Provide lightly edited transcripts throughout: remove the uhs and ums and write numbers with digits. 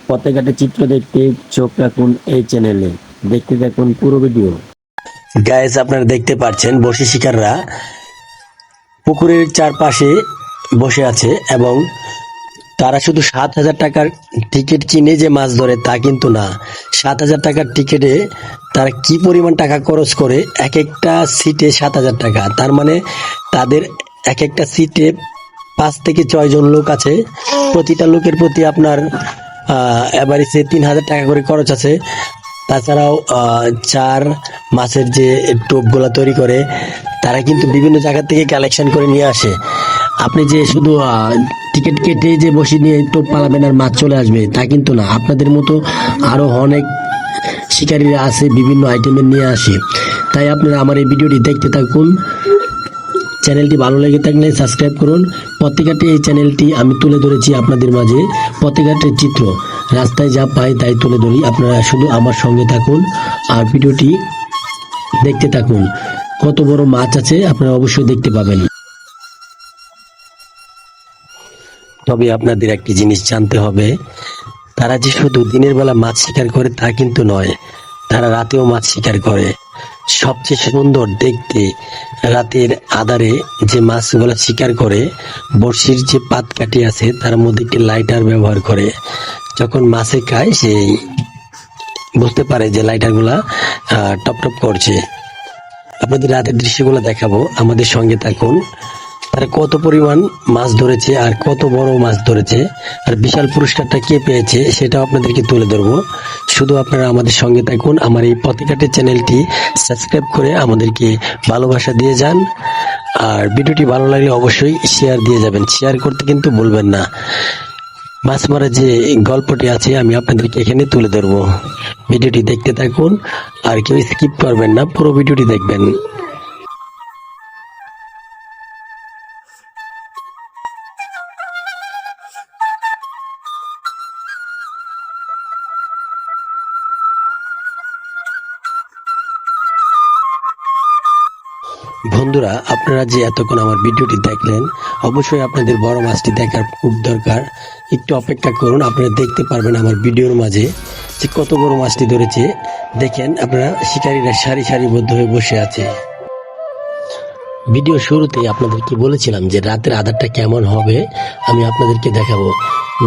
পথে ঘাটে চিত্র দেখতে চোখ রাখুন এই চ্যানেলে, দেখতে থাকুন পুরো ভিডিও। গাইস, আপনারা দেখতে পাচ্ছেন বসি শিকাররা পুকুরের চারপাশে বসে আছে এবং তারা শুধু 7,000 টাকার টিকিট কিনে যে মাছ ধরে তা কিন্তু না। 7,000 টাকার টিকিটে তারা কি পরিমাণ টাকা খরচ করে, এক একটা সিটে 7,000 টাকা। তার মানে তাদের এক একটা সিটে 5 থেকে 6 জন লোক আছে। প্রতিটা লোকের প্রতি আপনার এভারেজে 3,000 টাকা করে খরচ আছে। তাছাড়াও চার মাছের যে টোপগুলা তৈরি করে তারা কিন্তু বিভিন্ন জায়গা থেকে কালেকশন করে নিয়ে আসে। আপনি যে শুধু টিকিট কেটে যে বসে নিয়ে টোপ পালাবেন আর মাছ চলে আসবে তা কিন্তু না। আপনাদের মতো আরো অনেক শিকারীরা আছে, বিভিন্ন আইটেমের নিয়ে আসে। তাই আপনারা আমার এই ভিডিওটি দেখতে থাকুন। চ্যানেলটি ভালো লেগে থাকলে সাবস্ক্রাইব করুন। পথেঘাটে এই চ্যানেলটি আমি তুলে ধরেছি আপনাদের মাঝে পথেঘাটের চিত্র। রাস্তায় যা পাই তাই তুলে ধরি। আপনারা শুধু আমার সঙ্গে থাকুন আর ভিডিওটি দেখতে থাকুন। কত বড় মাছ আছে আপনারা অবশ্যই দেখতে পাবেন। তবে আপনাদের একটি জিনিস জানতে হবে, তারা যে শুধু দিনের বেলা মাছ শিকার করে তা কিন্তু নয়, তারা রাতেও মাছ শিকার করে। সবচেয়ে সুন্দর দেখতে রাতের আধারে যে মাছগুলো শিকার করে, বড়শির যে পাতকাঠি আছে তার মধ্যে একটি লাইটার ব্যবহার করে। যখন মাছে খায় সেই বুঝতে পারে যে লাইটারগুলা টপ টপ করছে। আপনাদের রাতের দৃশ্যগুলো দেখাবো, আমাদের সঙ্গে থাকুন। তারা কত পরিমাণ মাছ ধরেছে আর কত বড় মাছ ধরেছে আর বিশাল পুরস্কারটা কে পেয়েছে সেটাও আপনাদেরকে তুলে ধরবো। শুধু আপনারা আমাদের সঙ্গে থাকুন। আমার এই পথেঘাটের চ্যানেলটি সাবস্ক্রাইব করে আমাদেরকে ভালোবাসা দিয়ে যান। আর ভিডিওটি ভালো লাগলে অবশ্যই শেয়ার দিয়ে যাবেন, শেয়ার করতে কিন্তু ভুলবেন না। মাছ মারা যে গল্পটি আছে আমি আপনাদেরকে এখানে তুলে ধরবো। ভিডিওটি দেখতে থাকুন আর কেউ স্কিপ করবেন না, পুরো ভিডিওটি দেখবেন। বন্ধুরা, আপনারা যে এতক্ষণ আমার ভিডিওটি দেখলেন, অবশ্যই আপনাদের বড় মাছটি দেখার খুব দরকার। একটু অপেক্ষা করুন, আপনারা দেখতে পারবেন আমার ভিডিওর মাঝে যে কত বড় মাছটি ধরেছে। দেখেন আপনারা, শিকারীরা সারি সারিবদ্ধ হয়ে বসে আছে। ভিডিও শুরুতে আপনাদেরকে বলেছিলাম যে রাতের আধারটা কেমন হবে আমি আপনাদেরকে দেখাবো।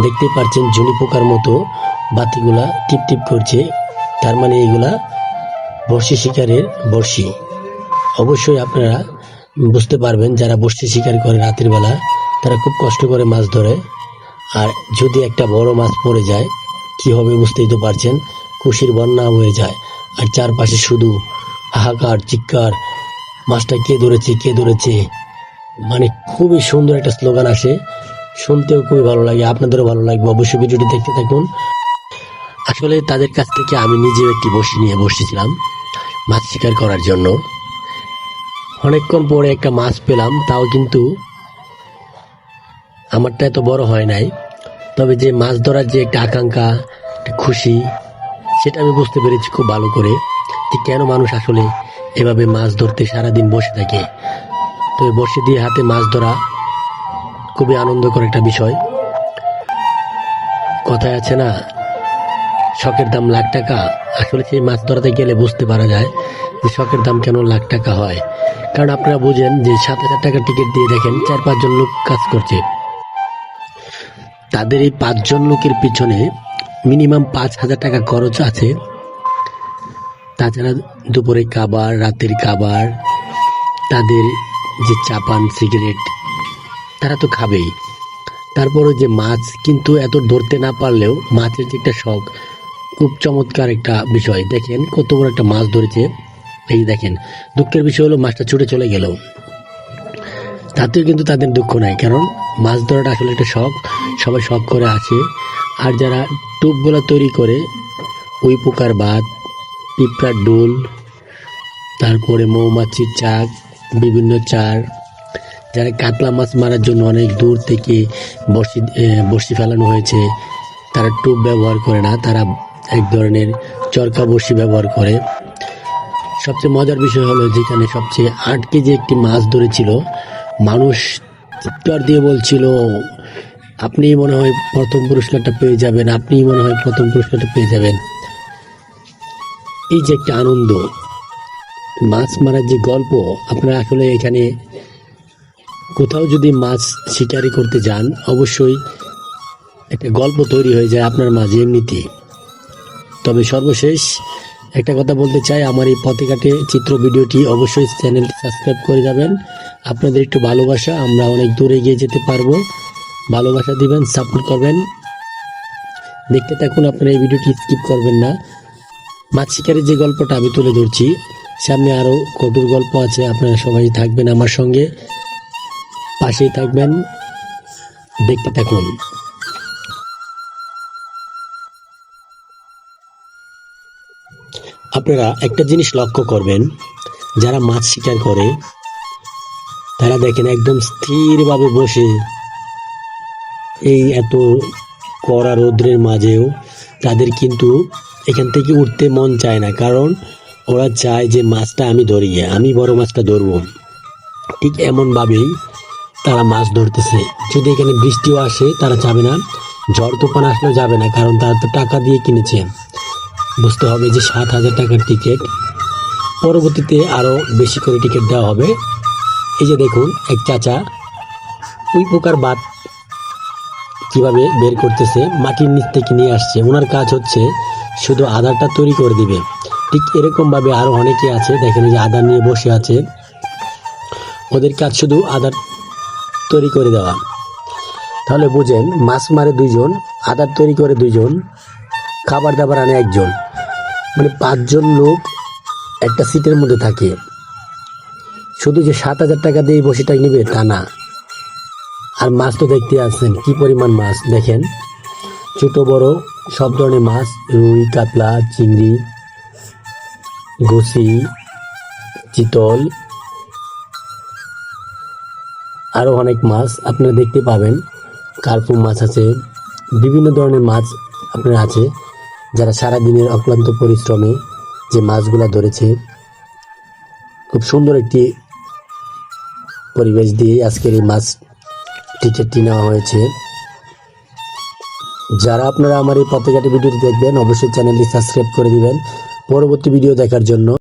দেখতে পাচ্ছেন ঝুনি পোকার মতো বাতিগুলা টিপ টিপ করছে, তার মানে এগুলা বড়শি শিকারের বড়শি। অবশ্যই আপনারা বুঝতে পারবেন, যারা বড়শি শিকার করে রাতের বেলা তারা খুব কষ্ট করে মাছ ধরে। আর যদি একটা বড় মাছ পড়ে যায় কি হবে বুঝতেই তো পারছেন, খুশির বন্যা হয়ে যায়। আর চারপাশে শুধু হাহাকার, চিৎকার, মাছটা কে ধরেছে কে ধরেছে, মানে খুবই সুন্দর একটা স্লোগান আসে, শুনতেও খুবই ভালো লাগে, আপনাদেরও ভালো লাগবে। অবশ্যই ভিডিওটি দেখতে থাকুন। আসলে তাদের কাছ থেকে আমি নিজেও একটি বড়শি নিয়ে বসেছিলাম মাছ শিকার করার জন্য। অনেকক্ষণ পরে একটা মাছ পেলাম, তাও কিন্তু আমারটা এত বড় হয় নাই। তবে যে মাছ ধরার যে একটা আকাঙ্ক্ষা, একটা খুশি, সেটা আমি বুঝতে পেরেছি খুব ভালো করে যে কেন মানুষ আসলে এভাবে মাছ ধরতে সারাদিন বসে থাকে। তো বসে দিয়ে হাতে মাছ ধরা খুবই আনন্দকর একটা বিষয়। কথায় আছে না, শখের দাম লাখ টাকা। আসলে সেই মাছ ধরাতে গেলে বুঝতে পারা যায় যে শখের দাম কেন লাখ টাকা হয়। কারণ আপনারা বুঝেন যে 7,000 টাকার টিকিট দিয়ে দেখেন 4-5 জন লোক কাজ করছে। তাদের এই 5 জন লোকের পিছনে মিনিমাম 5,000 টাকা খরচ আছে। তাছাড়া দুপুরে খাবার, রাতের খাবার, তাদের যে চাপান সিগারেট তারা তো খাবেই। তারপরে যে মাছ কিন্তু এত ধরতে না পারলেও মাছের যে একটা শখ, খুব চমৎকার একটা বিষয়। দেখেন কত বড় একটা মাছ ধরেছে। এই দেখেন, দুঃখের বিষয় হলো মাছটা ছুটে চলে গেল, তাতেও কিন্তু তাদের দুঃখ নাই, কারণ মাছ ধরাটা আসলে একটা শখ, সবাই শখ করে আসে। আর যারা টোপগুলা তৈরি করে, ওই পোকার বাদ, পিঁপড়ার ডোল, তারপরে মৌমাছির চাক, বিভিন্ন চার, যারা কাতলা মাছ মারার জন্য অনেক দূর থেকে বড়শি ফেলানো হয়েছে, তারা টোপ ব্যবহার করে না, তারা এক ধরনের চরকা বড়শি ব্যবহার করে। সবচেয়ে মজার বিষয় হলো যেখানে সবচেয়ে 8 কেজি একটি মাছ ধরেছিল, মানুষ চিৎকার দিয়ে বলছিল আপনিই মনে হয় প্রথম পুরস্কারটা পেয়ে যাবেন, আপনিই মনে হয় প্রথম পুরস্কারটা পেয়ে যাবেন। এই যে একটা আনন্দ, মাছ মারার যে গল্প, আপনারা আসলে এখানে কোথাও যদি মাছ শিকারি করতে যান, অবশ্যই একটা গল্প তৈরি হয়ে যায় আপনার মাঝে এমনিতেই। তবে সর্বশেষ একটা কথা বলতে চাই, আমার এই পথে ঘাটে চিত্র ভিডিওটি অবশ্যই চ্যানেলটি সাবস্ক্রাইব করে যাবেন। আপনাদের একটু ভালোবাসা, আমরা অনেক দূরে এগিয়ে যেতে পারবো। ভালোবাসা দিবেন, সাপোর্ট করবেন, দেখতে থাকুন। আপনারা এই ভিডিওটি স্কিপ করবেন না। মাছ শিকারের যে গল্পটা আমি তুলে ধরছি, সামনে আরও কঠোর গল্প আছে। আপনারা সবাই থাকবেন আমার সঙ্গে, পাশেই থাকবেন, দেখতে থাকুন। আপনারা একটা জিনিস লক্ষ্য করবেন, যারা মাছ শিকার করে তারা দেখেন একদম স্থিরভাবে বসে, এই এত কড়া রৌদ্রের মাঝেও তাদের কিন্তু এখান থেকে উঠতে মন চায় না, কারণ ওরা চায় যে মাছটা আমি ধরি, আমি বড় মাছটা ধরবো। ঠিক এমনভাবেই তারা মাছ ধরতেছে। যদি এখানে বৃষ্টিও আসে তারা যাবে না, ঝড় তুফান আসলেও যাবে না, কারণ তারা তো টাকা দিয়ে কিনেছে। বুঝতে হবে যে 7,000 টাকার টিকিট, পরবর্তীতে আরও বেশি করে টিকিট দেওয়া হবে। এই যে দেখুন, এক চাচা উই পোকার বাত কিভাবে বের করতেছে, মাটির নিচ থেকে নিয়ে আসছে। ওনার কাজ হচ্ছে শুধু আধারটা তৈরি করে দিবে। ঠিক এরকমভাবে আরও অনেকে আছে, দেখেন এই যে আধার নিয়ে বসে আছে, ওদের কাজ শুধু আধার তৈরি করে দেওয়া। তাহলে বুঝেন, মাছ মারে 2 জন, আধার তৈরি করে 2 জন, খাবার দাবার আনে 1 জন, মানে 5 জন লোক একটা সিটের মধ্যে থাকে। শুধু যে 7,000 টাকা দিয়ে বসেটা নেবে তা না। আর মাছ তো দেখতে আসছেন কি পরিমাণ মাছ, দেখেন ছোট বড় সব ধরনের মাছ, রুই, কাতলা, চিংড়ি, ঘুসি, চিতল, আরও অনেক মাছ আপনারা দেখতে পাবেন। কার্পু মাছ আছে, বিভিন্ন ধরনের মাছ আপনার আছে। যারা সারাদিনের অক্লান্ত পরিশ্রমে যে মাছগুলা ধরেছে, খুব সুন্দর একটি পরিবেশ দিয়ে আজকের এই মাছ টিকিটটি নেওয়া হয়েছে। যারা আপনারা আমার এই পথে ঘাটে ভিডিওটি দেখবেন, অবশ্যই চ্যানেলটি সাবস্ক্রাইব করে দিবেন পরবর্তী ভিডিও দেখার জন্য।